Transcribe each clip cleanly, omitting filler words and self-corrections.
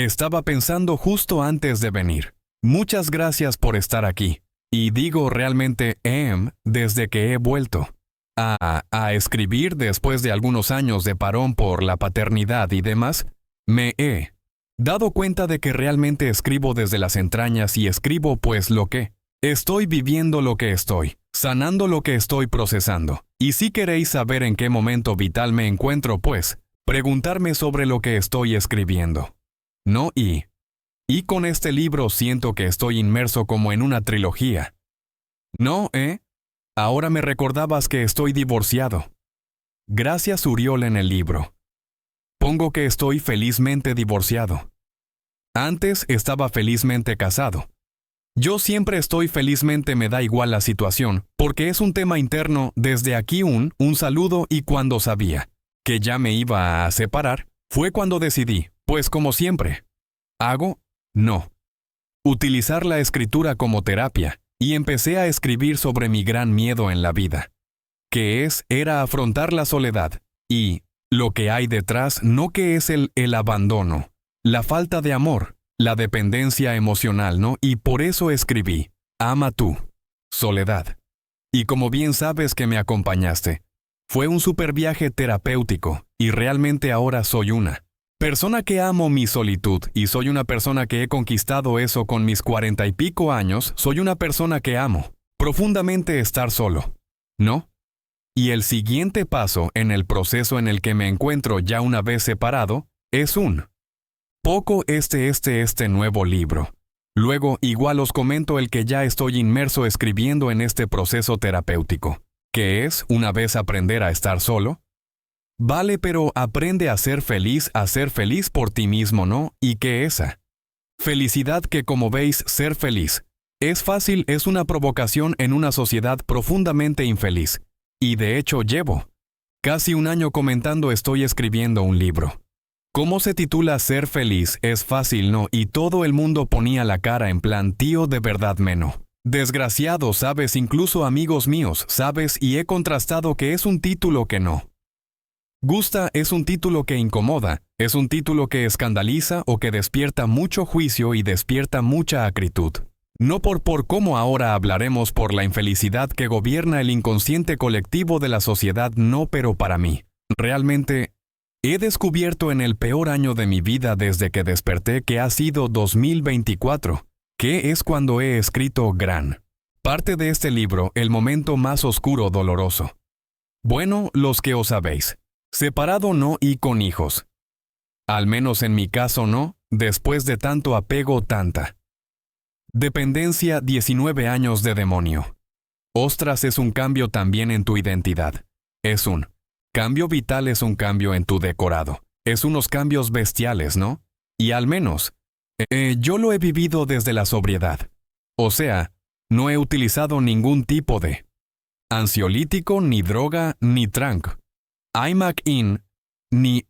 Estaba pensando justo antes de venir. Muchas gracias por estar aquí. Y digo realmente desde que he vuelto a escribir después de algunos años de parón por la paternidad y demás, me he dado cuenta de que realmente escribo desde las entrañas y escribo pues lo que estoy viviendo, lo que estoy sanando, lo que estoy procesando. Y si queréis saber en qué momento vital me encuentro, pues, preguntarme sobre lo que estoy escribiendo. No y con este libro siento que estoy inmerso como en una trilogía. No, ahora me recordabas que estoy divorciado. Gracias, Uriol, en el libro. Pongo que estoy felizmente divorciado. Antes estaba felizmente casado. Yo siempre estoy felizmente, me da igual la situación, porque es un tema interno. Desde aquí un saludo. Y cuando sabía que ya me iba a separar, fue cuando decidí, pues como siempre, utilizar la escritura como terapia, y empecé a escribir sobre mi gran miedo en la vida, que era afrontar la soledad, y lo que hay detrás, no que es el abandono, la falta de amor, la dependencia emocional, ¿no? Y por eso escribí, Ama tú, soledad. Y como bien sabes que me acompañaste, fue un super viaje terapéutico, y realmente ahora soy una persona que amo mi solitud, y soy una persona que he conquistado eso con mis 40 y pico años. Soy una persona que amo profundamente estar solo, ¿no? Y el siguiente paso en el proceso en el que me encuentro ya una vez separado, es un poco este nuevo libro. Luego igual os comento el que ya estoy inmerso escribiendo en este proceso terapéutico, que es una vez aprender a estar solo. Vale, pero aprende a ser feliz por ti mismo, ¿no? Y que esa felicidad, que como veis, ser feliz es fácil, es una provocación en una sociedad profundamente infeliz. Y de hecho llevo casi un año comentando, estoy escribiendo un libro. ¿Cómo se titula? Ser feliz es fácil, ¿no? Y todo el mundo ponía la cara en plan, tío, de verdad desgraciado, ¿sabes? Incluso amigos míos, ¿sabes? Y he contrastado que es un título que no gusta, es un título que incomoda, es un título que escandaliza o que despierta mucho juicio y despierta mucha acritud. No por cómo ahora hablaremos, por la infelicidad que gobierna el inconsciente colectivo de la sociedad, no, pero para mí, realmente, he descubierto en el peor año de mi vida desde que desperté, que ha sido 2024, que es cuando he escrito gran parte de este libro, el momento más oscuro, doloroso. Bueno, los que os sabéis. Separado no, y con hijos. Al menos en mi caso no, después de tanto apego, tanta dependencia, 19 años de demonio. Ostras, es un cambio también en tu identidad. Es un cambio vital, es un cambio en tu decorado. Es unos cambios bestiales, ¿no? Y al menos, yo lo he vivido desde la sobriedad. O sea, no he utilizado ningún tipo de ansiolítico, ni droga, ni tranq. Ni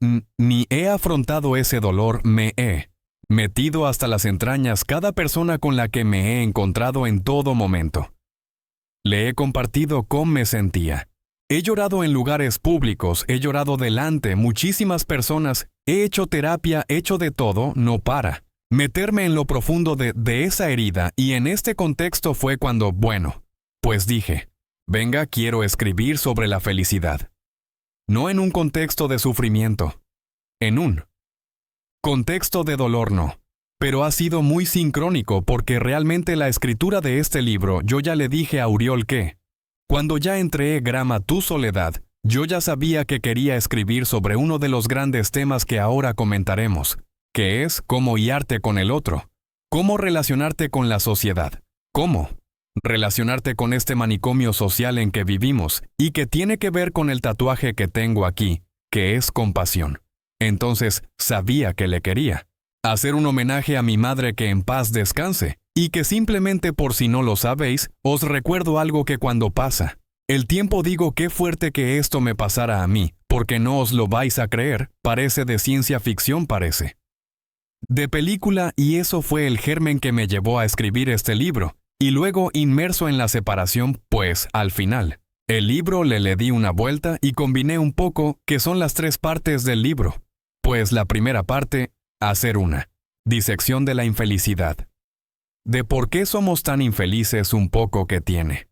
he afrontado ese dolor, me he metido hasta las entrañas cada persona con la que me he encontrado en todo momento. Le he compartido cómo me sentía. He llorado en lugares públicos, he llorado delante muchísimas personas, he hecho terapia, he hecho de todo, no para meterme en lo profundo de esa herida, y en este contexto fue cuando, pues dije, venga, quiero escribir sobre la felicidad. No en un contexto de sufrimiento, en un contexto de dolor, no. Pero ha sido muy sincrónico, porque realmente la escritura de este libro, yo ya le dije a Uriol que, cuando ya entré Grama tu soledad, yo ya sabía que quería escribir sobre uno de los grandes temas que ahora comentaremos, que es cómo guiarte con el otro, cómo relacionarte con la sociedad, cómo relacionarte con este manicomio social en que vivimos, y que tiene que ver con el tatuaje que tengo aquí, que es compasión. Entonces, sabía que le quería hacer un homenaje a mi madre, que en paz descanse, y que simplemente, por si no lo sabéis, os recuerdo algo que cuando pasa el tiempo digo, qué fuerte que esto me pasara a mí, porque no os lo vais a creer, parece de ciencia ficción, parece de película, y eso fue el germen que me llevó a escribir este libro. Y luego, inmerso en la separación, pues, al final, el libro le di una vuelta y combiné un poco, que son las 3 partes del libro. Pues la primera parte, hacer una Disección de la infelicidad. De por qué somos tan infelices un poco que tiene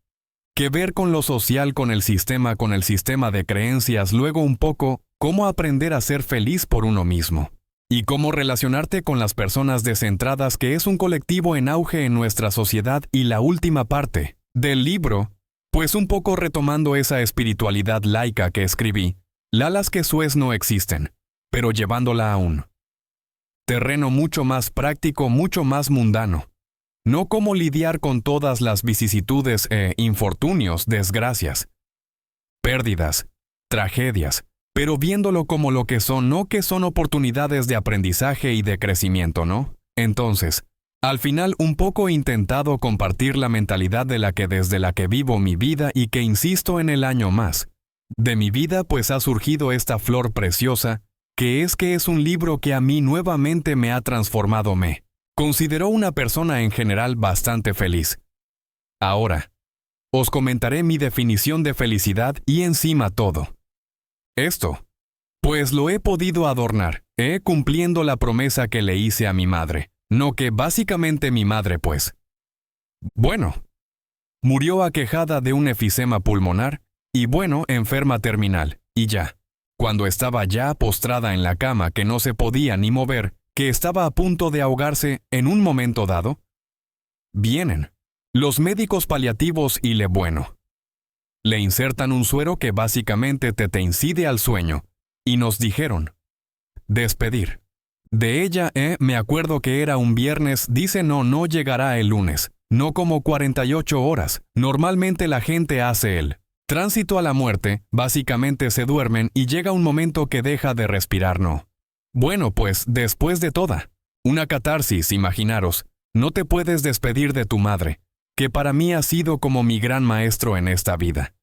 que ver con lo social, con el sistema de creencias, luego un poco cómo aprender a ser feliz por uno mismo y cómo relacionarte con las personas descentradas, que es un colectivo en auge en nuestra sociedad, y la última parte del libro, pues un poco retomando esa espiritualidad laica que escribí, las que sues no existen, pero llevándola a un terreno mucho más práctico, mucho más mundano. No cómo lidiar con todas las vicisitudes infortunios, desgracias, pérdidas, tragedias, pero viéndolo como lo que son, no que son oportunidades de aprendizaje y de crecimiento, ¿no? Entonces, al final un poco he intentado compartir la mentalidad desde la que vivo mi vida, y que insisto en el año más de mi vida, pues ha surgido esta flor preciosa, que es un libro que a mí nuevamente me ha transformado, me considero una persona en general bastante feliz. Ahora, os comentaré mi definición de felicidad y encima todo esto, pues lo he podido adornar, cumpliendo la promesa que le hice a mi madre, no que básicamente mi madre pues, bueno, murió aquejada de un efisema pulmonar, y bueno, enferma terminal, y ya, cuando estaba ya postrada en la cama, que no se podía ni mover, que estaba a punto de ahogarse en un momento dado, vienen los médicos paliativos y le insertan un suero que básicamente te incide al sueño, y nos dijeron despedir de ella. Me acuerdo que era un viernes, dice no llegará el lunes, no como 48 horas, normalmente la gente hace el tránsito a la muerte, básicamente se duermen y llega un momento que deja de respirar, ¿no? Bueno, pues, después de toda una catarsis, imaginaros, no te puedes despedir de tu madre, que para mí ha sido como mi gran maestro en esta vida.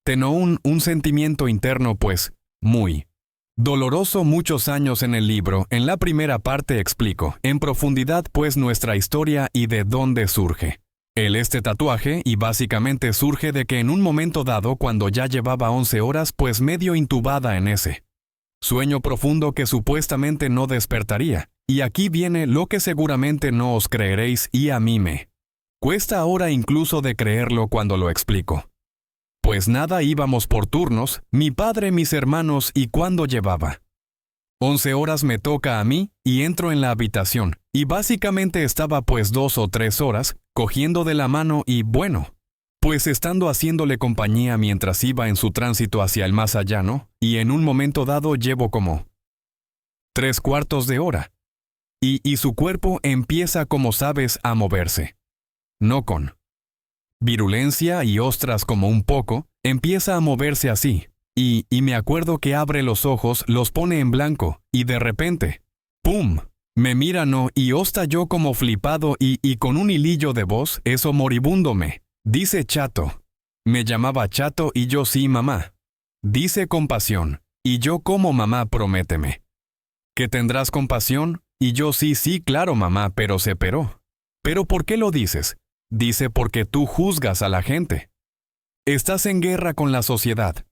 Tengo un sentimiento interno, pues, muy doloroso. Muchos años en el libro, en la primera parte explico en profundidad pues nuestra historia y de dónde surge este tatuaje, y básicamente surge de que en un momento dado, cuando ya llevaba 11 horas pues medio intubada en ese sueño profundo que supuestamente no despertaría, y aquí viene lo que seguramente no os creeréis, y a mí me cuesta ahora incluso de creerlo cuando lo explico. Pues nada, íbamos por turnos, mi padre, mis hermanos, y cuando llevaba 11 horas me toca a mí, y entro en la habitación, y básicamente estaba pues 2 o 3 horas, cogiendo de la mano y bueno, pues estando haciéndole compañía mientras iba en su tránsito hacia el más allá, ¿no? Y en un momento dado llevo como 3/4 de hora. Y su cuerpo empieza, como sabes, a moverse. No con virulencia y ostras, como un poco, empieza a moverse así. Y me acuerdo que abre los ojos, los pone en blanco, y de repente, ¡pum!, me mira, no, y hasta yo como flipado y con un hilillo de voz, eso moribundo me dice Chato. Me llamaba Chato y yo sí, mamá. Dice compasión, y yo como mamá, prométeme que tendrás compasión, y yo sí, claro mamá, pero se peró. ¿Pero por qué lo dices? Dice porque tú juzgas a la gente. Estás en guerra con la sociedad.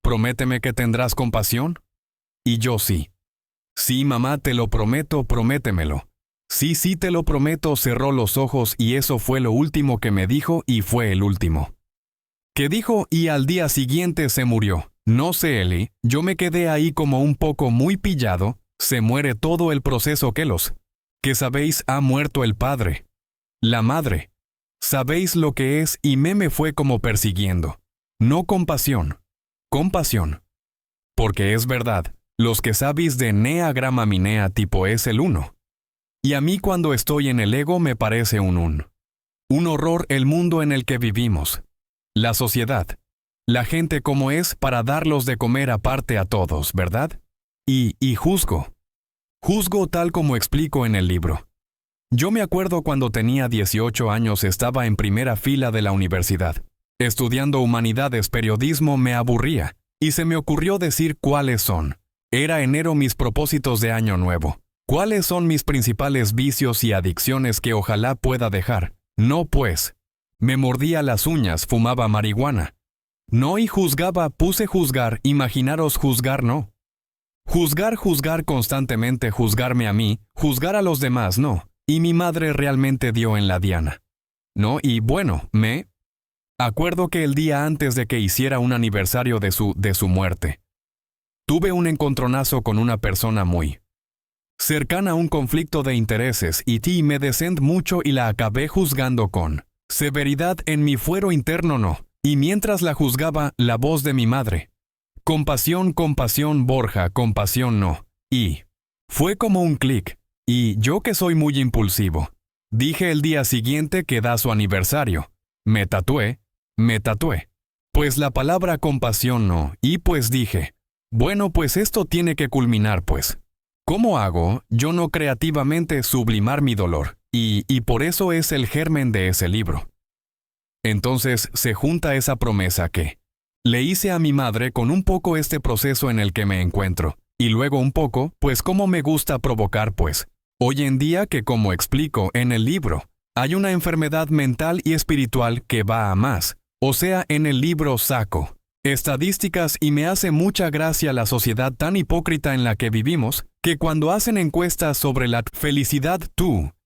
Prométeme que tendrás compasión. Y yo sí. Sí, mamá, te lo prometo, prométemelo. Sí, te lo prometo. Cerró los ojos y eso fue lo último que me dijo, y fue el último que dijo, y al día siguiente se murió. No sé, Eli, yo me quedé ahí como un poco muy pillado. Se muere todo el proceso que sabéis, ha muerto el padre, la madre. Sabéis lo que es, y me fue como persiguiendo. No compasión. Compasión. Porque es verdad, los que sabéis de Nea Gramaminea tipo es el uno. Y a mí cuando estoy en el ego me parece un horror el mundo en el que vivimos. La sociedad. La gente como es para darlos de comer aparte a todos, ¿verdad? Y juzgo. Juzgo tal como explico en el libro. Yo me acuerdo cuando tenía 18 años estaba en primera fila de la universidad. Estudiando humanidades, periodismo me aburría, y se me ocurrió decir cuáles son. Era enero, mis propósitos de año nuevo. ¿Cuáles son mis principales vicios y adicciones que ojalá pueda dejar? No pues. Me mordía las uñas, fumaba marihuana. No, y juzgaba, puse juzgar, imaginaros juzgar no. Juzgar constantemente, juzgarme a mí, juzgar a los demás, no. Y mi madre realmente dio en la diana. ¿No? Y bueno, me acuerdo que el día antes de que hiciera un aniversario de su muerte, tuve un encontronazo con una persona muy cercana a un conflicto de intereses y me descend mucho y la acabé juzgando con severidad en mi fuero interno no. Y mientras la juzgaba, la voz de mi madre. Compasión, Borja, compasión no. Y fue como un clic. Y yo que soy muy impulsivo. Dije el día siguiente que da su aniversario. Me tatué. Pues la palabra compasión no. Y pues dije, bueno, pues esto tiene que culminar pues. ¿Cómo hago, yo no creativamente, sublimar mi dolor? Y por eso es el germen de ese libro. Entonces se junta esa promesa que le hice a mi madre con un poco este proceso en el que me encuentro, y luego un poco, pues cómo me gusta provocar pues. Hoy en día que como explico en el libro, hay una enfermedad mental y espiritual que va a más. O sea, en el libro saco estadísticas y me hace mucha gracia la sociedad tan hipócrita en la que vivimos, que cuando hacen encuestas sobre la felicidad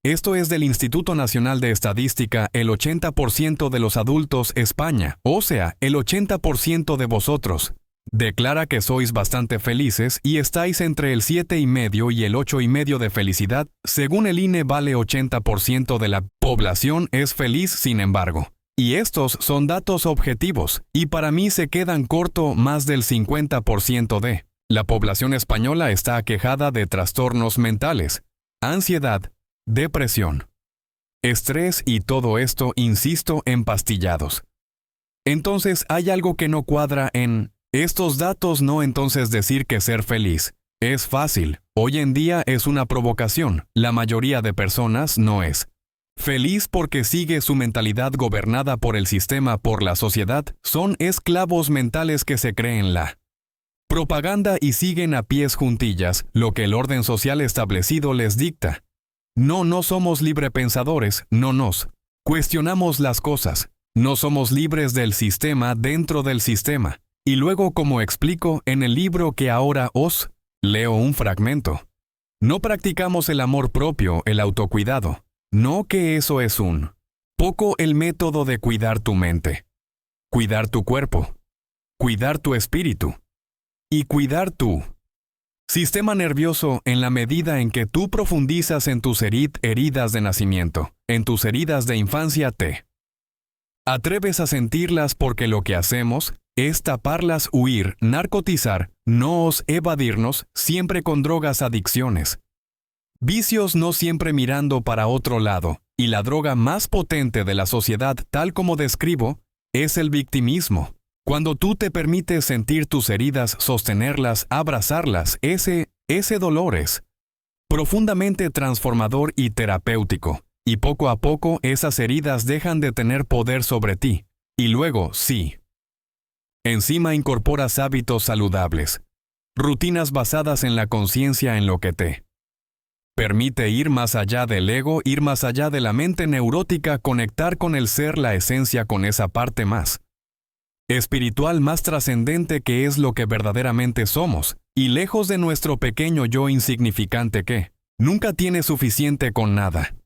esto es del Instituto Nacional de Estadística, el 80% de los adultos España, o sea, el 80% de vosotros, declara que sois bastante felices y estáis entre el 7,5 y el 8,5 de felicidad. Según el INE vale 80% de la población es feliz, sin embargo. Y estos son datos objetivos, y para mí se quedan corto más del 50% de la población española está aquejada de trastornos mentales, ansiedad, depresión, estrés y todo esto, insisto, empastillados. Entonces hay algo que no cuadra en estos datos, no entonces decir que ser feliz es fácil. Hoy en día es una provocación. La mayoría de personas no es feliz porque sigue su mentalidad gobernada por el sistema, por la sociedad. Son esclavos mentales que se creen la propaganda y siguen a pies juntillas lo que el orden social establecido les dicta. No somos librepensadores, no nos cuestionamos las cosas, no somos libres del sistema dentro del sistema. Y luego, como explico en el libro que ahora os leo un fragmento, no practicamos el amor propio, el autocuidado. No que eso es un poco el método de cuidar tu mente, cuidar tu cuerpo, cuidar tu espíritu y cuidar tu sistema nervioso en la medida en que tú profundizas en tus heridas de nacimiento, en tus heridas de infancia te atreves a sentirlas porque lo que hacemos es taparlas, huir, narcotizar, evadirnos, siempre con drogas, adicciones. Vicios no siempre mirando para otro lado, y la droga más potente de la sociedad, tal como describo, es el victimismo. Cuando tú te permites sentir tus heridas, sostenerlas, abrazarlas, ese dolor es profundamente transformador y terapéutico, y poco a poco esas heridas dejan de tener poder sobre ti. Y luego, sí. Encima incorporas hábitos saludables, rutinas basadas en la conciencia en lo que te permite ir más allá del ego, ir más allá de la mente neurótica, conectar con el ser, la esencia, con esa parte más espiritual, más trascendente que es lo que verdaderamente somos, y lejos de nuestro pequeño yo insignificante que nunca tiene suficiente con nada.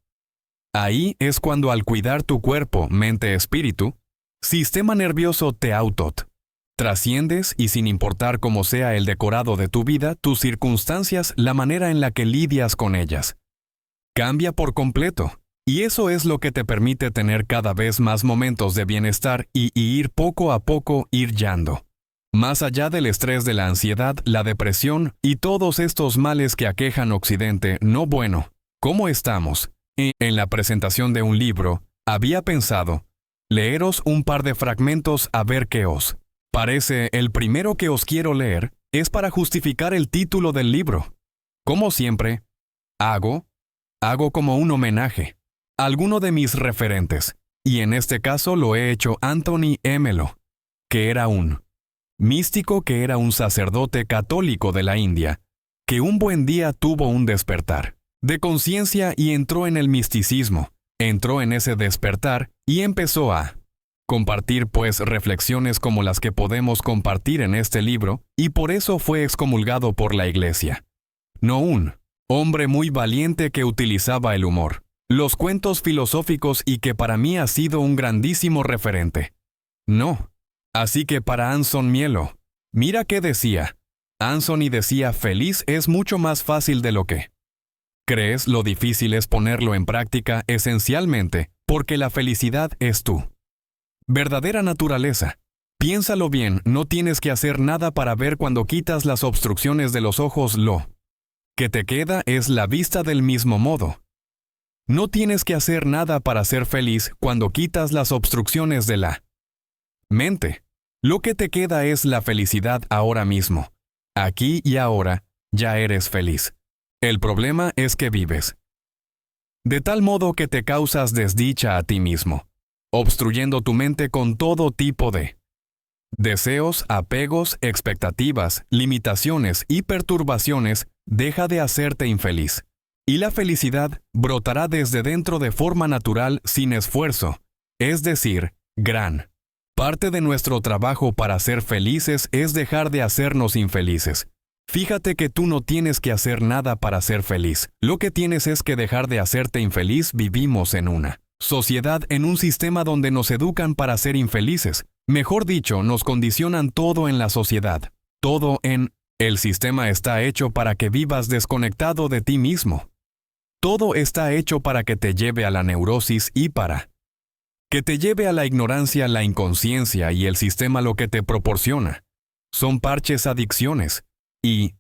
Ahí es cuando al cuidar tu cuerpo, mente, espíritu, sistema nervioso te trasciendes y sin importar cómo sea el decorado de tu vida, tus circunstancias, la manera en la que lidias con ellas, cambia por completo. Y eso es lo que te permite tener cada vez más momentos de bienestar y ir poco a poco ir yendo. Más allá del estrés, de la ansiedad, la depresión y todos estos males que aquejan Occidente, no bueno. ¿Cómo estamos? En la presentación de un libro, había pensado leeros un par de fragmentos a ver qué os parece. El primero que os quiero leer es para justificar el título del libro. Como siempre, hago como un homenaje a alguno de mis referentes, y en este caso lo he hecho Anthony Emelo, que era un místico, que era un sacerdote católico de la India, que un buen día tuvo un despertar de conciencia y entró en el misticismo, entró en ese despertar y empezó a Compartir, pues, reflexiones como las que podemos compartir en este libro, y por eso fue excomulgado por la Iglesia. No un hombre muy valiente que utilizaba el humor, los cuentos filosóficos y que para mí ha sido un grandísimo referente. No. Así que para Anson Mielo, mira qué decía. Anthony decía: feliz es mucho más fácil de lo que crees. Lo difícil es ponerlo en práctica, esencialmente, porque la felicidad es tu verdadera naturaleza. Piénsalo bien, no tienes que hacer nada para ver cuando quitas las obstrucciones de los ojos. Lo que te queda es la vista del mismo modo. No tienes que hacer nada para ser feliz cuando quitas las obstrucciones de la mente. Lo que te queda es la felicidad ahora mismo. Aquí y ahora, ya eres feliz. El problema es que vives de tal modo que te causas desdicha a ti mismo, obstruyendo tu mente con todo tipo de deseos, apegos, expectativas, limitaciones y perturbaciones. Deja de hacerte infeliz. Y la felicidad brotará desde dentro de forma natural, sin esfuerzo. Es decir, gran parte de nuestro trabajo para ser felices es dejar de hacernos infelices. Fíjate que tú no tienes que hacer nada para ser feliz. Lo que tienes es que dejar de hacerte infeliz. Vivimos en una sociedad, en un sistema donde nos educan para ser infelices. Mejor dicho, nos condicionan todo en la sociedad. Todo en el sistema está hecho para que vivas desconectado de ti mismo. Todo está hecho para que te lleve a la neurosis y para que te lleve a la ignorancia. La inconsciencia y el sistema lo que te proporciona son parches, adicciones y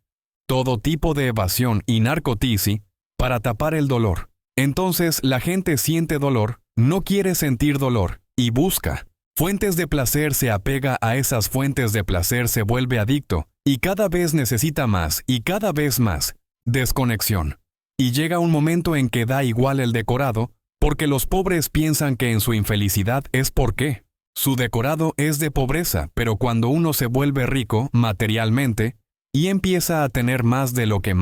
todo tipo de evasión y narcotici para tapar el dolor. Entonces la gente siente dolor, no quiere sentir dolor y busca fuentes de placer, se apega a esas fuentes de placer, se vuelve adicto y cada vez necesita más y cada vez más desconexión. Y llega un momento en que da igual el decorado, porque los pobres piensan que en su infelicidad es porque su decorado es de pobreza, pero cuando uno se vuelve rico materialmente y empieza a tener más de lo que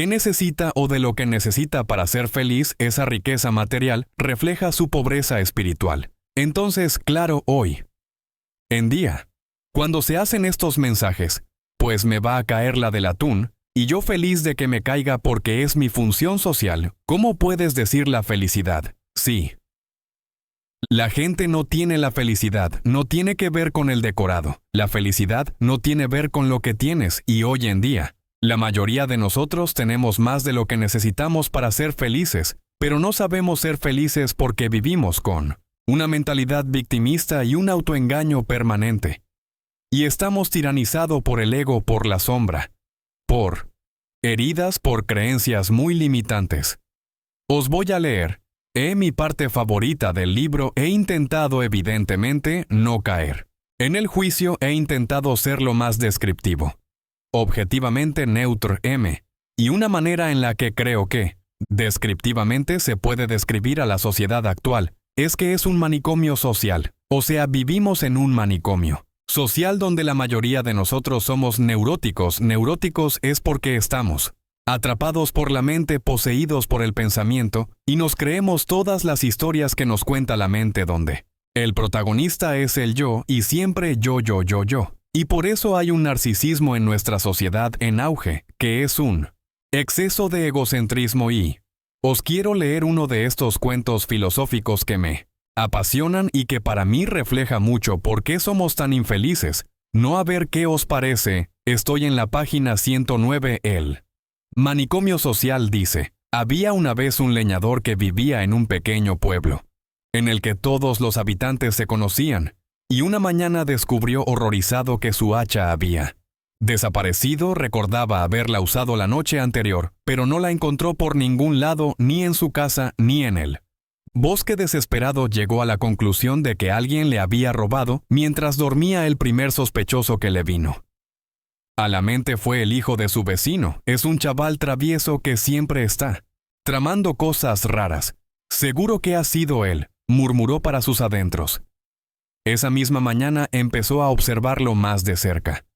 necesita o de lo que necesita para ser feliz, esa riqueza material refleja su pobreza espiritual. Entonces, claro, hoy en día, cuando se hacen estos mensajes, pues me va a caer la del atún, y yo feliz de que me caiga porque es mi función social. ¿Cómo puedes decir la felicidad? Sí. La gente no tiene la felicidad, no tiene que ver con el decorado. La felicidad no tiene que ver con lo que tienes, y hoy en día, la mayoría de nosotros tenemos más de lo que necesitamos para ser felices, pero no sabemos ser felices porque vivimos con una mentalidad victimista y un autoengaño permanente. Y estamos tiranizados por el ego, por la sombra, por heridas, por creencias muy limitantes. Os voy a leer mi parte favorita del libro. He intentado evidentemente no caer en el juicio, he intentado ser lo más descriptivo, objetivamente neutro, y una manera en la que creo que descriptivamente se puede describir a la sociedad actual es que es un manicomio social, o sea, vivimos en un manicomio social donde la mayoría de nosotros somos neuróticos. Neuróticos es porque estamos atrapados por la mente, poseídos por el pensamiento, y nos creemos todas las historias que nos cuenta la mente, donde el protagonista es el yo y siempre yo. Y por eso hay un narcisismo en nuestra sociedad en auge, que es un exceso de egocentrismo. Y os quiero leer uno de estos cuentos filosóficos que me apasionan y que para mí refleja mucho por qué somos tan infelices. No, a ver qué os parece. Estoy en la página 109. El manicomio social dice: había una vez un leñador que vivía en un pequeño pueblo, en el que todos los habitantes se conocían, y una mañana descubrió horrorizado que su hacha había desaparecido. Recordaba haberla usado la noche anterior, pero no la encontró por ningún lado, ni en su casa, ni en el bosque. Desesperado, llegó a la conclusión de que alguien le había robado mientras dormía. El primer sospechoso que le vino a la mente fue el hijo de su vecino. Es un chaval travieso que siempre está tramando cosas raras. Seguro que ha sido él, murmuró para sus adentros. Esa misma mañana empezó a observarlo más de cerca,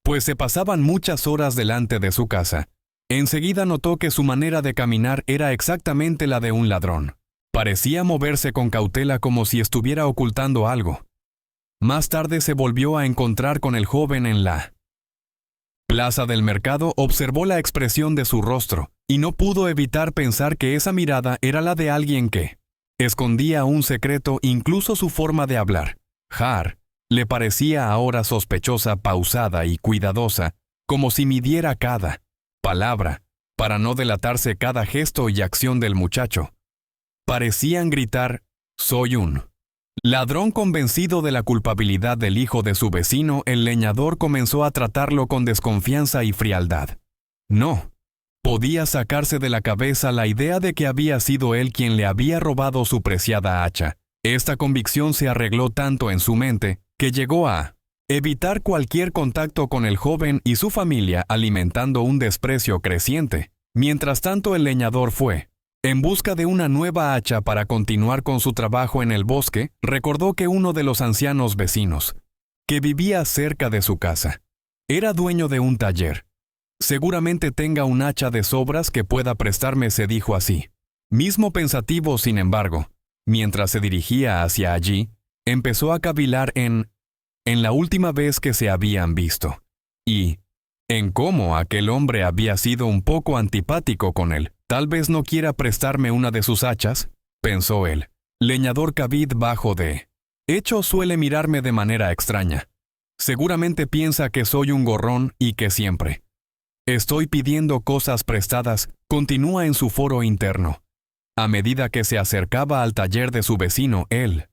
pues se pasaban muchas horas delante de su casa. Enseguida notó que su manera de caminar era exactamente la de un ladrón. Parecía moverse con cautela como si estuviera ocultando algo. Más tarde se volvió a encontrar con el joven en la plaza del mercado, observó la expresión de su rostro, y no pudo evitar pensar que esa mirada era la de alguien que escondía un secreto, incluso su forma de hablar. Har le parecía ahora sospechosa, pausada y cuidadosa, como si midiera cada palabra, para no delatarse cada gesto y acción del muchacho. Parecían gritar, «Soy un ladrón». Convencido de la culpabilidad del hijo de su vecino, el leñador comenzó a tratarlo con desconfianza y frialdad. No podía sacarse de la cabeza la idea de que había sido él quien le había robado su preciada hacha. Esta convicción se arregló tanto en su mente que llegó a evitar cualquier contacto con el joven y su familia, alimentando un desprecio creciente. Mientras tanto, el leñador fue en busca de una nueva hacha para continuar con su trabajo en el bosque. Recordó que uno de los ancianos vecinos, que vivía cerca de su casa, era dueño de un taller. Seguramente tenga un hacha de sobras que pueda prestarme, se dijo así. Mismo pensativo, sin embargo, mientras se dirigía hacia allí, empezó a cavilar en la última vez que se habían visto, y en cómo aquel hombre había sido un poco antipático con él. Tal vez no quiera prestarme una de sus hachas, pensó él. Leñador cabizbajo de hecho suele mirarme de manera extraña. Seguramente piensa que soy un gorrón y que siempre estoy pidiendo cosas prestadas, continúa en su foro interno. A medida que se acercaba al taller de su vecino, el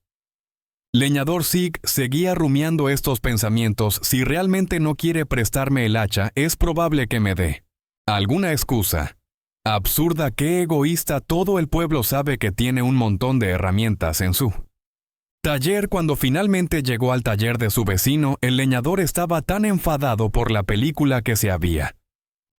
leñador Sig seguía rumiando estos pensamientos. Si realmente no quiere prestarme el hacha, es probable que me dé alguna excusa. Absurda, qué egoísta, todo el pueblo sabe que tiene un montón de herramientas en su taller. Cuando finalmente llegó al taller de su vecino, el leñador estaba tan enfadado por la película que se había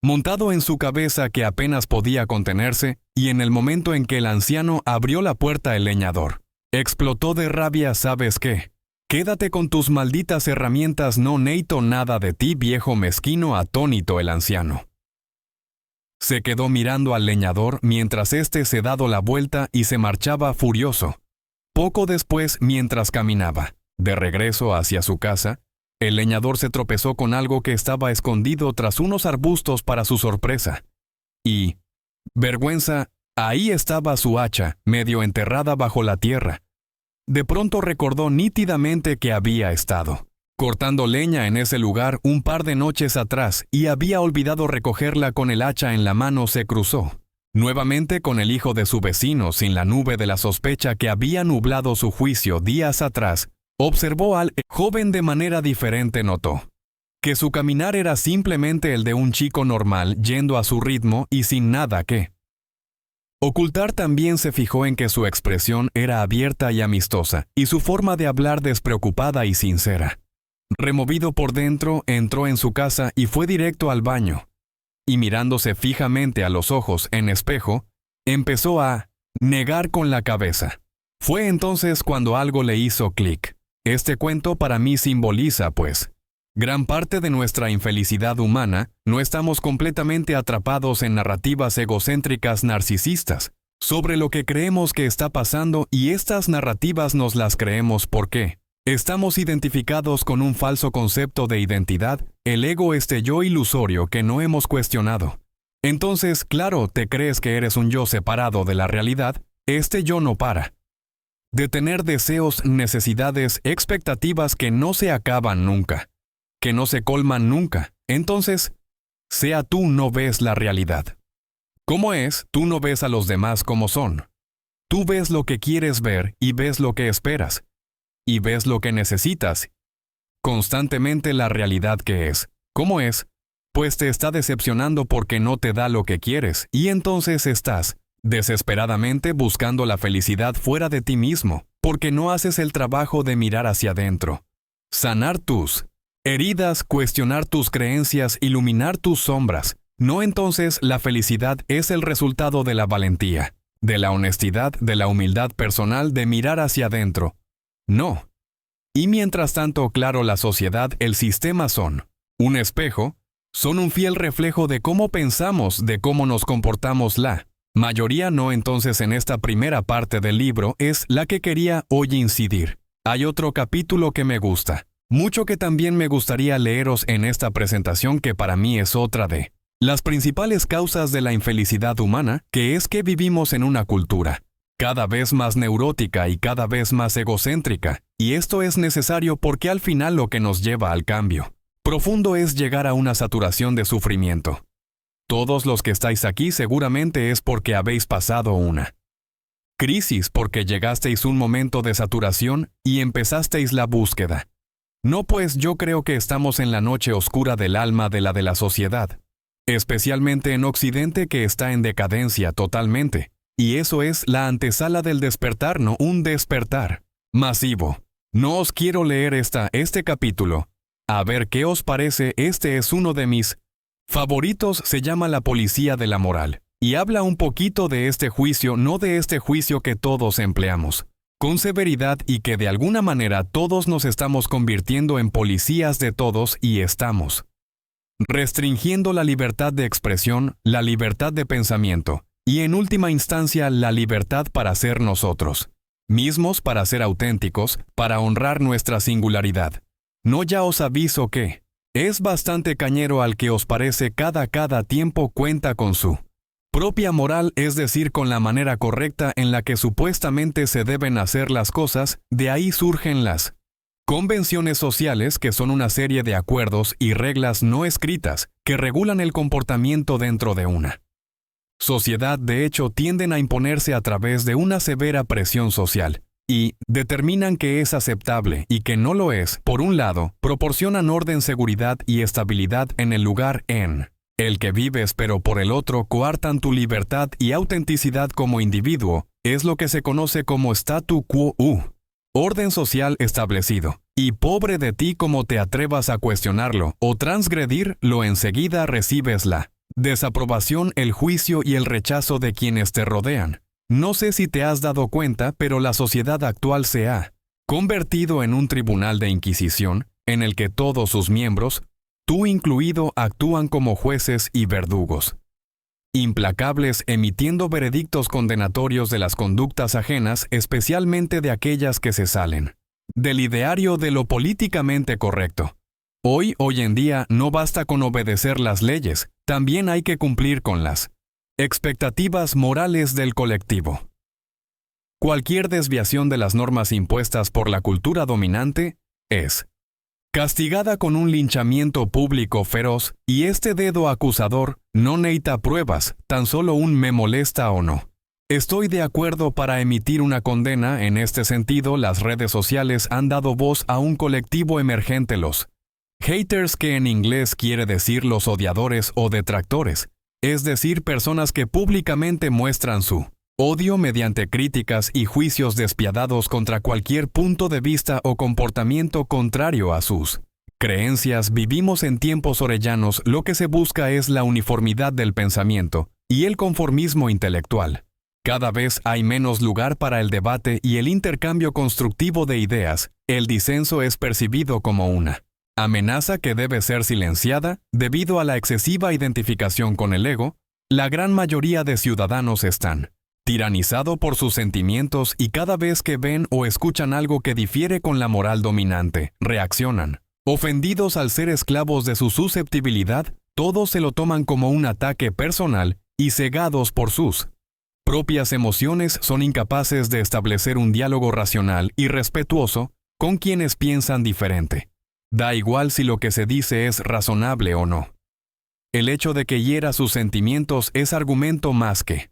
montado en su cabeza que apenas podía contenerse, y en el momento en que el anciano abrió la puerta, el leñador explotó de rabia. ¿Sabes qué? Quédate con tus malditas herramientas, no necesito nada de ti, viejo mezquino. Atónito, el anciano se quedó mirando al leñador mientras éste se dado la vuelta y se marchaba furioso. Poco después, mientras caminaba de regreso hacia su casa, el leñador se tropezó con algo que estaba escondido tras unos arbustos. Para su sorpresa y vergüenza, ahí estaba su hacha, medio enterrada bajo la tierra. De pronto recordó nítidamente que había estado cortando leña en ese lugar un par de noches atrás y había olvidado recogerla. Con el hacha en la mano se cruzó nuevamente con el hijo de su vecino sin la nube de la sospecha que había nublado su juicio días atrás. Observó al joven de manera diferente. Notó que su caminar era simplemente el de un chico normal, yendo a su ritmo y sin nada que ocultar. También se fijó en que su expresión era abierta y amistosa, y su forma de hablar despreocupada y sincera. Removido por dentro, entró en su casa y fue directo al baño. Y mirándose fijamente a los ojos en espejo, empezó a negar con la cabeza. Fue entonces cuando algo le hizo clic. Este cuento para mí simboliza, pues, gran parte de nuestra infelicidad humana. No estamos completamente atrapados en narrativas egocéntricas narcisistas sobre lo que creemos que está pasando, y estas narrativas nos las creemos porque estamos identificados con un falso concepto de identidad, el ego, este yo ilusorio que no hemos cuestionado. Entonces, claro, te crees que eres un yo separado de la realidad. Este yo no para de tener deseos, necesidades, expectativas que no se acaban nunca, que no se colman nunca. Entonces, sea tú no ves la realidad como es, tú no ves a los demás como son. Tú ves lo que quieres ver y ves lo que esperas y ves lo que necesitas. Constantemente la realidad que es, como es, pues te está decepcionando porque no te da lo que quieres, y entonces estás desesperadamente buscando la felicidad fuera de ti mismo, porque no haces el trabajo de mirar hacia adentro, sanar tus heridas, cuestionar tus creencias, iluminar tus sombras. No, entonces la felicidad es el resultado de la valentía, de la honestidad, de la humildad personal, de mirar hacia adentro. No. Y mientras tanto, claro, la sociedad, el sistema son un espejo, son un fiel reflejo de cómo pensamos, de cómo nos comportamos. La Mayoría no, entonces en esta primera parte del libro es la que quería hoy incidir. Hay otro capítulo que me gusta, mucho, que también me gustaría leeros en esta presentación, que para mí es otra de las principales causas de la infelicidad humana, que es que vivimos en una cultura cada vez más neurótica y cada vez más egocéntrica, y esto es necesario porque al final lo que nos lleva al cambio profundo es llegar a una saturación de sufrimiento. Todos los que estáis aquí seguramente es porque habéis pasado una crisis, porque llegasteis a un momento de saturación y empezasteis la búsqueda. No, pues yo creo que estamos en la noche oscura del alma de la sociedad, especialmente en Occidente, que está en decadencia totalmente. Y eso es la antesala del despertar, no un despertar masivo. No os quiero leer este capítulo. A ver qué os parece, este es uno de mis favoritos, se llama La policía de la moral, y habla un poquito de este juicio, no de este juicio que todos empleamos con severidad y que de alguna manera todos nos estamos convirtiendo en policías de todos y estamos restringiendo la libertad de expresión, la libertad de pensamiento, y en última instancia la libertad para ser nosotros mismos, para ser auténticos, para honrar nuestra singularidad. No, ya os aviso que es bastante cañero al que os parece. Cada tiempo cuenta con su propia moral, es decir, con la manera correcta en la que supuestamente se deben hacer las cosas. De ahí surgen las convenciones sociales, que son una serie de acuerdos y reglas no escritas que regulan el comportamiento dentro de una sociedad. De hecho, tienden a imponerse a través de una severa presión social y determinan que es aceptable y que no lo es. Por un lado, proporcionan orden, seguridad y estabilidad en el lugar en el que vives, pero por el otro coartan tu libertad y autenticidad como individuo. Es lo que se conoce como statu quo, orden social establecido. Y pobre de ti como te atrevas a cuestionarlo o transgredirlo, enseguida recibes la desaprobación, el juicio y el rechazo de quienes te rodean. No sé si te has dado cuenta, pero la sociedad actual se ha convertido en un tribunal de inquisición, en el que todos sus miembros, tú incluido, actúan como jueces y verdugos implacables, emitiendo veredictos condenatorios de las conductas ajenas, especialmente de aquellas que se salen del ideario de lo políticamente correcto. Hoy en día no basta con obedecer las leyes, también hay que cumplir con las expectativas morales del colectivo. Cualquier desviación de las normas impuestas por la cultura dominante es castigada con un linchamiento público feroz, y este dedo acusador no necesita pruebas, tan solo un me molesta o no estoy de acuerdo para emitir una condena. En este sentido, las redes sociales han dado voz a un colectivo emergente, los haters, que en inglés quiere decir los odiadores o detractores, es decir, personas que públicamente muestran su odio mediante críticas y juicios despiadados contra cualquier punto de vista o comportamiento contrario a sus creencias. Vivimos en tiempos orellanos, lo que se busca es la uniformidad del pensamiento y el conformismo intelectual. Cada vez hay menos lugar para el debate y el intercambio constructivo de ideas. El disenso es percibido como una amenaza que debe ser silenciada debido a la excesiva identificación con el ego. La gran mayoría de ciudadanos están tiranizados por sus sentimientos y cada vez que ven o escuchan algo que difiere con la moral dominante, reaccionan. Ofendidos al ser esclavos de su susceptibilidad, todos se lo toman como un ataque personal y cegados por sus propias emociones son incapaces de establecer un diálogo racional y respetuoso con quienes piensan diferente. Da igual si lo que se dice es razonable o no. El hecho de que hiera sus sentimientos es argumento más que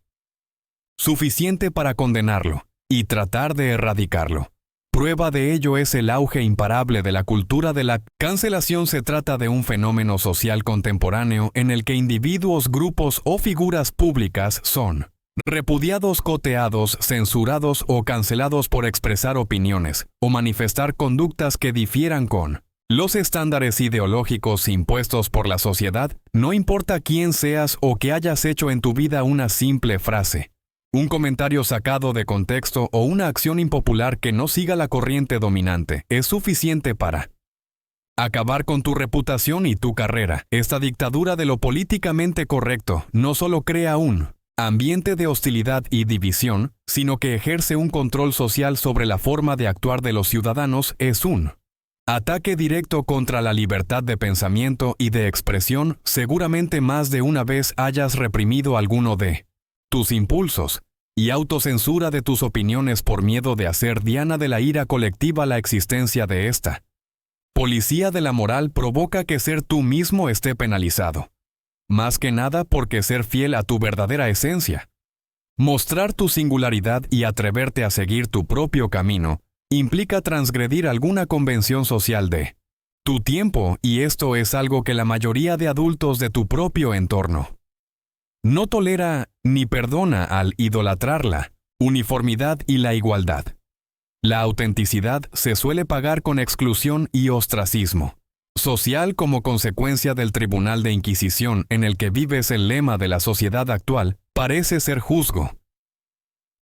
suficiente para condenarlo y tratar de erradicarlo. Prueba de ello es el auge imparable de la cultura de la cancelación. Se trata de un fenómeno social contemporáneo en el que individuos, grupos o figuras públicas son repudiados, coteados, censurados o cancelados por expresar opiniones o manifestar conductas que difieran con los estándares ideológicos impuestos por la sociedad. No importa quién seas o que hayas hecho en tu vida una simple frase, un comentario sacado de contexto o una acción impopular que no siga la corriente dominante es suficiente para acabar con tu reputación y tu carrera. Esta dictadura de lo políticamente correcto no solo crea un ambiente de hostilidad y división, sino que ejerce un control social sobre la forma de actuar de los ciudadanos, es un ataque directo contra la libertad de pensamiento y de expresión. Seguramente más de una vez hayas reprimido alguno de tus impulsos y autocensura de tus opiniones por miedo de hacer diana de la ira colectiva la existencia de esta policía de la moral provoca que ser tú mismo esté penalizado. Más que nada porque ser fiel a tu verdadera esencia, mostrar tu singularidad y atreverte a seguir tu propio camino, implica transgredir alguna convención social de tu tiempo, y esto es algo que la mayoría de adultos de tu propio entorno no tolera ni perdona al idolatrar la uniformidad y la igualdad. La autenticidad se suele pagar con exclusión y ostracismo social como consecuencia del tribunal de Inquisición en el que vives. El lema de la sociedad actual parece ser juzgo.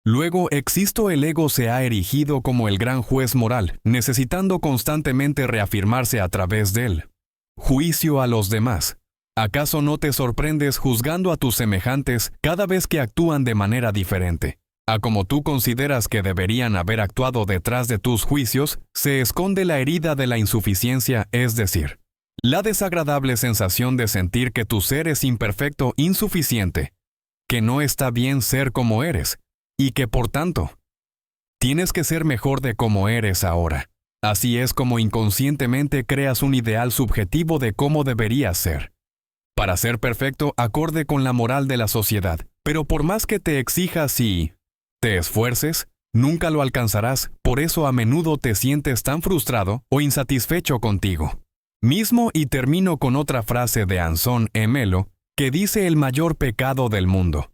Luego el ego se ha erigido como el gran juez moral, necesitando constantemente reafirmarse a través del juicio a los demás. ¿Acaso no te sorprendes juzgando a tus semejantes cada vez que actúan de manera diferente a como tú consideras que deberían haber actuado? Detrás de tus juicios se esconde la herida de la insuficiencia, es decir, la desagradable sensación de sentir que tu ser es imperfecto, insuficiente, que no está bien ser como eres, y que por tanto, tienes que ser mejor de como eres ahora. Así es como inconscientemente creas un ideal subjetivo de cómo deberías ser, para ser perfecto acorde con la moral de la sociedad. Pero por más que te exijas y te esfuerces, nunca lo alcanzarás. Por eso a menudo te sientes tan frustrado o insatisfecho contigo mismo. Y termino con otra frase de Anson Emelo, que dice: el mayor pecado del mundo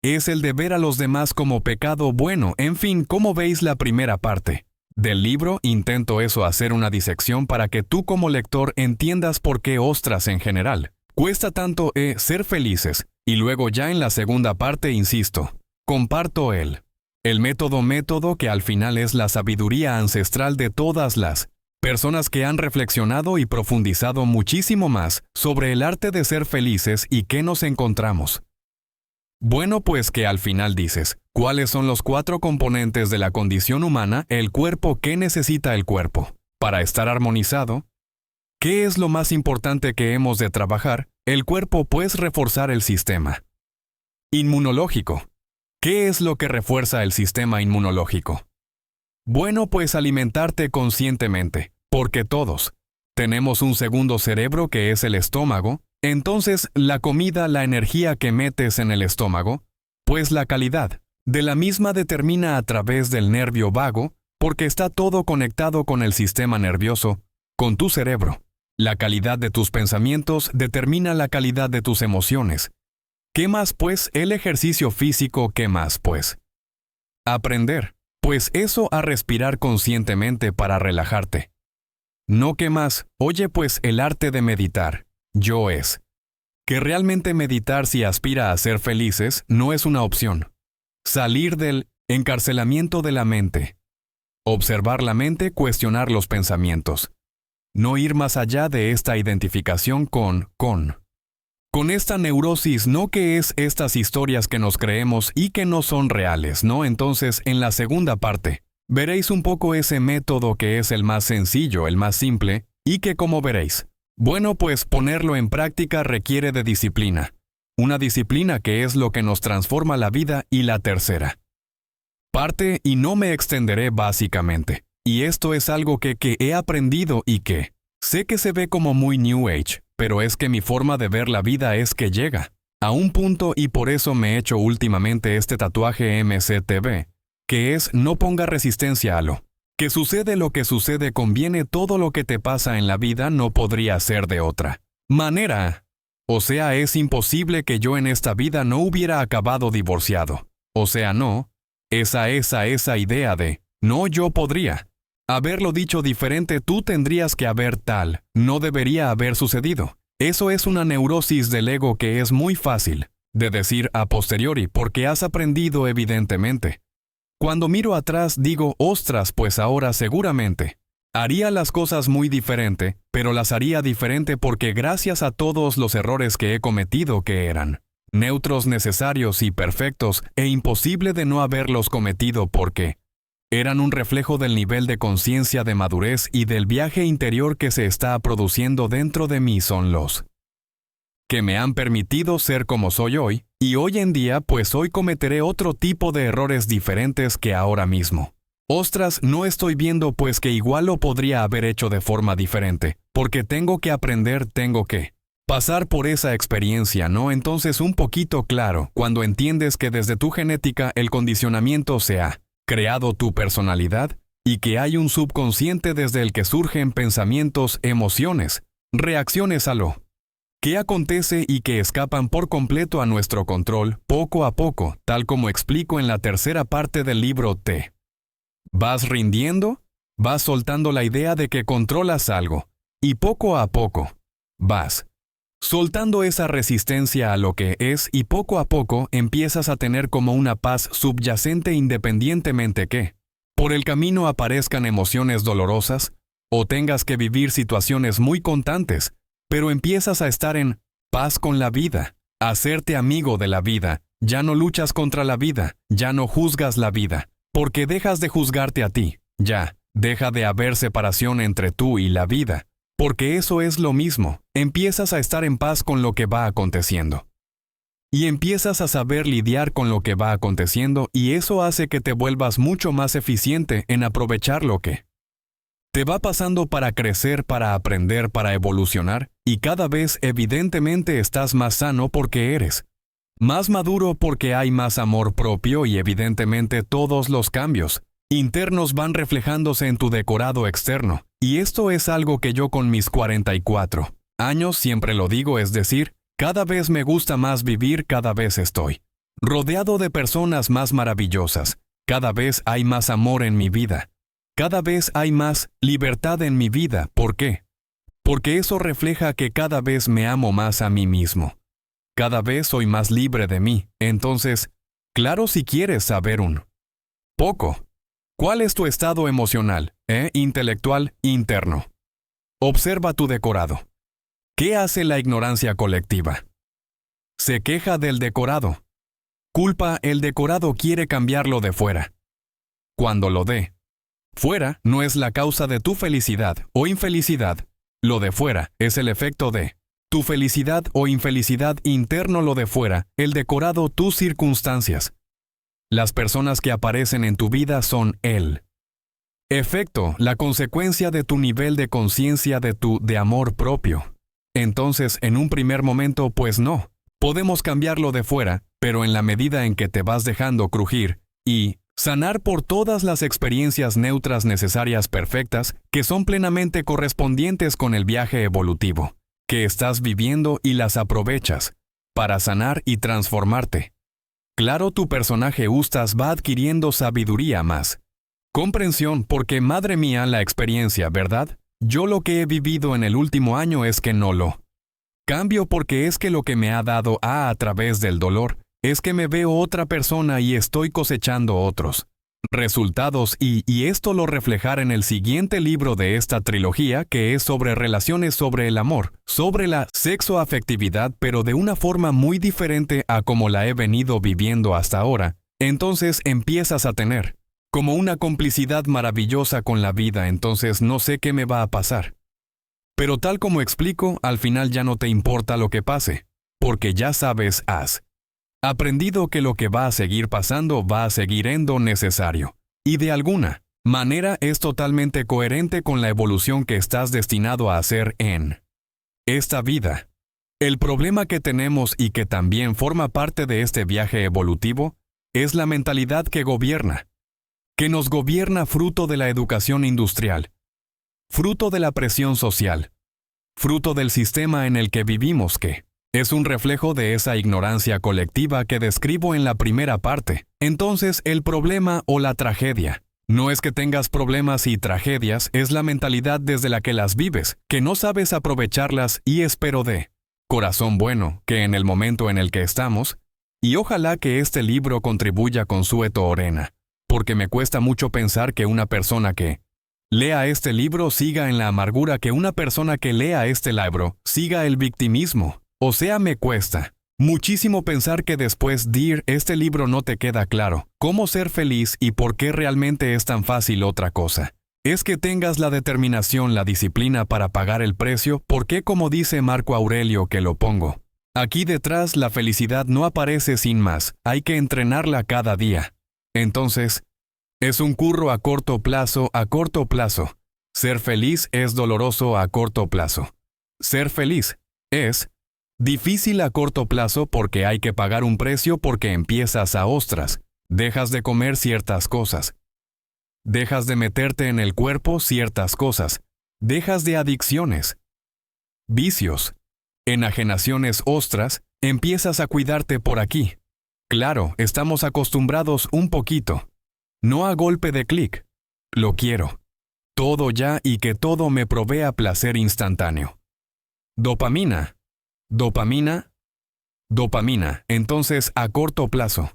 es el de ver a los demás como pecado bueno. En fin, ¿cómo veis la primera parte del libro? Intento hacer una disección para que tú como lector entiendas por qué ostras en general cuesta tanto ser felices. Y luego ya en la segunda parte, insisto, comparto el método que al final es la sabiduría ancestral de todas las personas que han reflexionado y profundizado muchísimo más sobre el arte de ser felices. ¿Y qué nos encontramos? Bueno, pues que al final dices, ¿cuáles son los 4 componentes de la condición humana? El cuerpo. ¿Qué necesita el cuerpo para estar armonizado? ¿Qué es lo más importante que hemos de trabajar? El cuerpo, pues reforzar el sistema inmunológico. ¿Qué es lo que refuerza el sistema inmunológico? Bueno, pues alimentarte conscientemente, porque todos tenemos un segundo cerebro que es el estómago. Entonces, la comida, la energía que metes en el estómago, pues la calidad de la misma determina a través del nervio vago, porque está todo conectado con el sistema nervioso, con tu cerebro. La calidad de tus pensamientos determina la calidad de tus emociones. ¿Qué más pues? El ejercicio físico. ¿Qué más pues? Aprender. Pues eso, a respirar conscientemente para relajarte. No, ¿qué más? Oye, pues el arte de meditar. Yo es que realmente meditar, si aspira a ser felices, no es una opción. Salir del encarcelamiento de la mente. Observar la mente, cuestionar los pensamientos. No ir más allá de esta identificación con esta neurosis, no, que es estas historias que nos creemos y que no son reales, ¿no? Entonces, en la segunda parte, veréis un poco ese método que es el más sencillo, el más simple, y que, como veréis, bueno, pues ponerlo en práctica requiere de disciplina. Una disciplina que es lo que nos transforma la vida. Y la tercera parte, y no me extenderé básicamente, y esto es algo que he aprendido y que sé que se ve como muy New Age, pero es que mi forma de ver la vida es que llega a un punto, y por eso me he hecho últimamente este tatuaje MCTV, que es: no ponga resistencia a lo que sucede. Lo que sucede conviene. Todo lo que te pasa en la vida no podría ser de otra manera. O sea, es imposible que yo en esta vida no hubiera acabado divorciado. O sea, no. Esa idea de no, yo podría haberlo dicho diferente, tú tendrías que haber tal, no debería haber sucedido. Eso es una neurosis del ego que es muy fácil de decir a posteriori, porque has aprendido evidentemente. Cuando miro atrás digo, ostras, pues ahora seguramente haría las cosas muy diferente, pero las haría diferente porque gracias a todos los errores que he cometido, que eran neutros necesarios y perfectos e imposible de no haberlos cometido porque eran un reflejo del nivel de conciencia de madurez y del viaje interior que se está produciendo dentro de mí son los que me han permitido ser como soy hoy, y hoy en día pues hoy cometeré otro tipo de errores diferentes que ahora mismo. Ostras, no estoy viendo pues que igual lo podría haber hecho de forma diferente, porque tengo que aprender, tengo que pasar por esa experiencia, ¿no? Entonces un poquito claro, cuando entiendes que desde tu genética el condicionamiento se ha creado tu personalidad, y que hay un subconsciente desde el que surgen pensamientos, emociones, reacciones a lo que acontece y que escapan por completo a nuestro control, poco a poco, tal como explico en la tercera parte del libro T. Vas rindiendo, vas soltando la idea de que controlas algo, y poco a poco, vas soltando esa resistencia a lo que es y poco a poco empiezas a tener como una paz subyacente independientemente que, por el camino aparezcan emociones dolorosas, o tengas que vivir situaciones muy constantes, pero empiezas a estar en paz con la vida, a hacerte amigo de la vida, ya no luchas contra la vida, ya no juzgas la vida, porque dejas de juzgarte a ti, ya, deja de haber separación entre tú y la vida, porque eso es lo mismo, empiezas a estar en paz con lo que va aconteciendo. Y empiezas a saber lidiar con lo que va aconteciendo y eso hace que te vuelvas mucho más eficiente en aprovechar lo que te va pasando para crecer, para aprender, para evolucionar, y cada vez evidentemente estás más sano porque eres más maduro porque hay más amor propio y evidentemente todos los cambios internos van reflejándose en tu decorado externo. Y esto es algo que yo con mis 44 años siempre lo digo, es decir, cada vez me gusta más vivir, cada vez estoy rodeado de personas más maravillosas, cada vez hay más amor en mi vida. Cada vez hay más libertad en mi vida. ¿Por qué? Porque eso refleja que cada vez me amo más a mí mismo. Cada vez soy más libre de mí. Entonces, claro, si quieres saber un poco, ¿cuál es tu estado emocional, intelectual, interno? Observa tu decorado. ¿Qué hace la ignorancia colectiva? Se queja del decorado. Culpa el decorado, quiere cambiarlo de fuera. Cuando lo dé fuera no es la causa de tu felicidad o infelicidad, lo de fuera es el efecto de tu felicidad o infelicidad interno, lo de fuera, el decorado, tus circunstancias. Las personas que aparecen en tu vida son el efecto, la consecuencia de tu nivel de conciencia de amor propio. Entonces, en un primer momento, pues no, podemos cambiarlo de fuera, pero en la medida en que te vas dejando crujir y sanar por todas las experiencias neutras necesarias perfectas que son plenamente correspondientes con el viaje evolutivo que estás viviendo y las aprovechas para sanar y transformarte. Claro, tu personaje Ustas va adquiriendo sabiduría más. Comprensión, porque madre mía la experiencia, ¿verdad? Yo lo que he vivido en el último año es que no lo cambio porque es que lo que me ha dado a través del dolor es que me veo otra persona y estoy cosechando otros resultados y esto lo reflejaré en el siguiente libro de esta trilogía que es sobre relaciones, sobre el amor, sobre la sexoafectividad, pero de una forma muy diferente a como la he venido viviendo hasta ahora. Entonces empiezas a tener como una complicidad maravillosa con la vida, entonces no sé qué me va a pasar. Pero tal como explico, al final ya no te importa lo que pase, porque ya sabes, has aprendido que lo que va a seguir pasando va a seguir siendo necesario. Y de alguna manera es totalmente coherente con la evolución que estás destinado a hacer en esta vida. El problema que tenemos y que también forma parte de este viaje evolutivo es la mentalidad que nos gobierna fruto de la educación industrial, fruto de la presión social, fruto del sistema en el que vivimos que es un reflejo de esa ignorancia colectiva que describo en la primera parte. Entonces, el problema o la tragedia no es que tengas problemas y tragedias, es la mentalidad desde la que las vives, que no sabes aprovecharlas y espero de corazón bueno que en el momento en el que estamos, y ojalá que este libro contribuya con Sueto Orena, porque me cuesta mucho pensar que una persona que lea este libro siga en la amargura, que una persona que lea este libro siga el victimismo. O sea, me cuesta Muchísimo pensar que después, Dear, este libro no te queda claro cómo ser feliz y por qué realmente es tan fácil otra cosa. Es que tengas la determinación, la disciplina para pagar el precio, porque como dice Marco Aurelio que lo pongo. Aquí detrás la felicidad no aparece sin más, hay que entrenarla cada día. Entonces, es un curro a corto plazo, a corto plazo. Ser feliz es doloroso a corto plazo. Ser feliz es difícil a corto plazo porque hay que pagar un precio porque empiezas a ostras, dejas de comer ciertas cosas. Dejas de meterte en el cuerpo ciertas cosas. Dejas de adicciones, vicios, enajenaciones ostras, empiezas a cuidarte por aquí. Claro, estamos acostumbrados un poquito. No a golpe de clic. Lo quiero. Todo ya y que todo me provea placer instantáneo. Dopamina. Dopamina. Dopamina, entonces a corto plazo.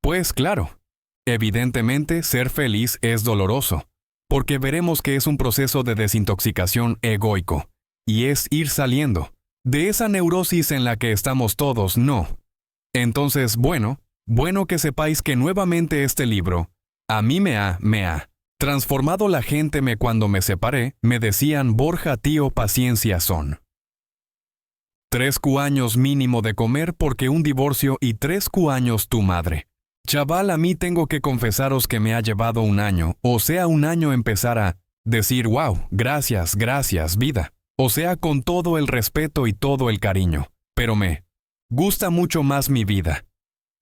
Pues claro. Evidentemente, ser feliz es doloroso, porque veremos que es un proceso de desintoxicación egoico, y es ir saliendo de esa neurosis en la que estamos todos, ¿no? Entonces, bueno que sepáis que nuevamente este libro, a mí me ha transformado. La gente cuando me separé, me decían, Borja tío, paciencia son. 3 años mínimo de comer porque un divorcio y 3 años tu madre. Chaval, a mí tengo que confesaros que me ha llevado un año, o sea, un año empezar a decir, wow, gracias, vida. O sea, con todo el respeto y todo el cariño. Pero me gusta mucho más mi vida.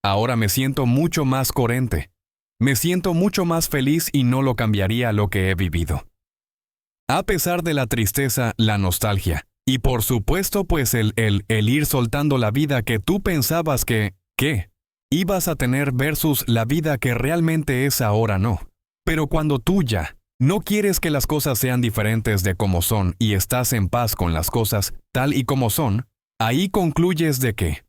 Ahora me siento mucho más coherente. Me siento mucho más feliz y no lo cambiaría lo que he vivido. A pesar de la tristeza, la nostalgia. Y por supuesto, pues el ir soltando la vida que tú pensabas que ibas a tener versus la vida que realmente es ahora no. Pero cuando tú ya no quieres que las cosas sean diferentes de como son y estás en paz con las cosas tal y como son, ahí concluyes de que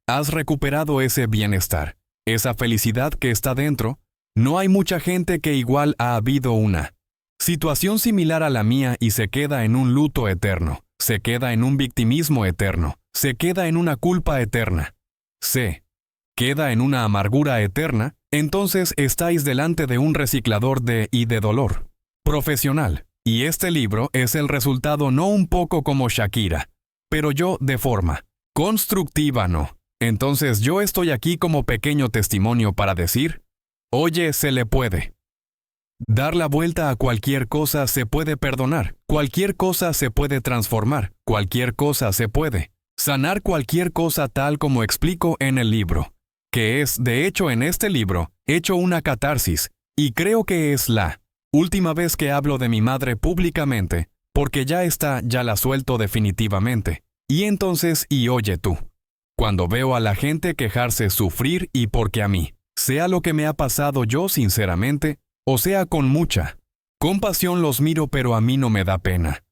has recuperado ese bienestar, esa felicidad que está dentro. No hay mucha gente que igual ha habido una situación similar a la mía y se queda en un luto eterno, se queda en un victimismo eterno, se queda en una culpa eterna. Se queda en una amargura eterna, entonces estáis delante de un reciclador de dolor profesional. Y este libro es el resultado, no un poco como Shakira, pero yo de forma constructiva no. Entonces yo estoy aquí como pequeño testimonio para decir, oye, se le puede dar la vuelta a cualquier cosa, se puede perdonar, cualquier cosa se puede transformar, cualquier cosa se puede sanar, cualquier cosa, tal como explico en el libro, que es, de hecho, en este libro, hecho una catarsis, y creo que es la última vez que hablo de mi madre públicamente, porque ya la suelto definitivamente. Y entonces, y oye tú, cuando veo a la gente quejarse, sufrir, y porque a mí, sea lo que me ha pasado, yo sinceramente, o sea, con mucha compasión los miro, pero a mí no me da pena.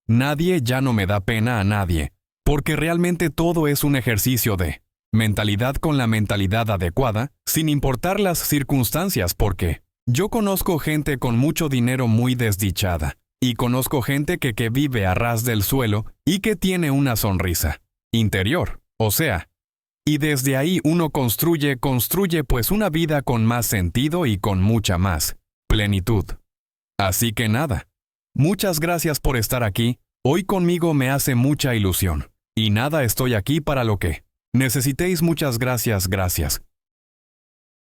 Nadie, ya no me da pena a nadie. Porque realmente todo es un ejercicio de mentalidad con la mentalidad adecuada, sin importar las circunstancias, porque yo conozco gente con mucho dinero muy desdichada, y conozco gente que vive a ras del suelo y que tiene una sonrisa interior, o sea, y desde ahí uno construye pues una vida con más sentido y con mucha más plenitud. Así que nada, muchas gracias por estar aquí, hoy conmigo me hace mucha ilusión. Y nada, estoy aquí para lo que necesitéis. Muchas gracias.